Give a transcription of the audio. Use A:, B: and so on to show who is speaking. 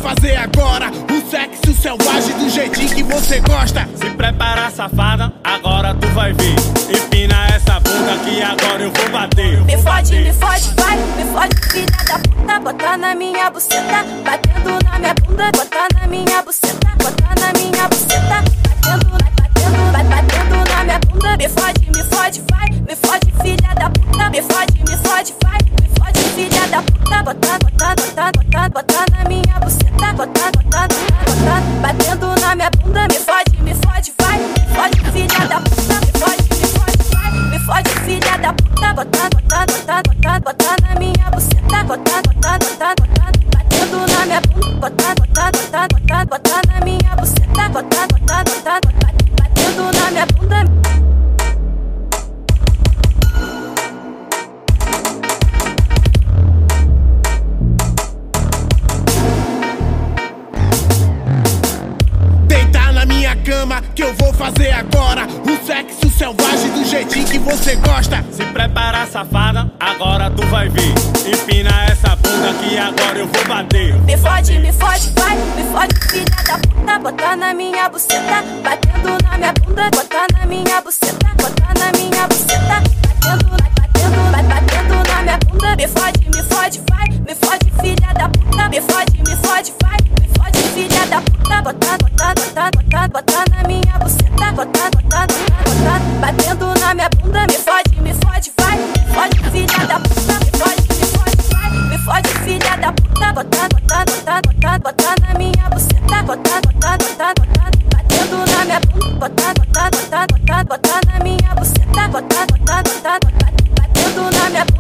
A: fazer agora o sexo selvagem do jeitinho que você gosta.
B: Se prepara, safada, agora tu vai ver. Empina essa bunda que agora eu vou bater.
C: Me fode, vai, me fode, filha da puta. Bota na minha buceta, batendo na minha bunda. Bota na minha buceta, bota na minha buceta. Batendo na minha bunda. Me fode, vai, me fode, filha da puta. Me fode, vai, me fode, filha da puta. Bota na minha buceta, bota, batendo na minha bunda. Me fode, vai, me fode, filha da puta. Me fode, vai, me fode, filha da puta. Bota na minha buceta, bota, batendo na minha bunda. Bota na minha buceta, batendo na minha bunda.
A: Deitar na minha cama que eu vou fazer agora o sexo selvagem do jeitinho que você gosta.
B: Se prepara, safada, agora tu vai ver. Empina essa bunda que agora eu vou bater.
C: Me fode, vai, me fode, filha da puta. Bota na minha buceta, batendo na minha bunda. Bota na minha buceta, bota na minha buceta. Batendo na minha bunda. Me fode, vai, me fode, filha da puta. Me fode, vai, me fode, filha da puta. Bota na minha buceta, bota, batendo na minha bunda. Me fode, vai, me fode, filha da puta. Me fode, vai, me fode, filha da puta. Bota na minha buceta, bota, batendo na minha bunda. Bota na minha buceta, batendo na minha bunda.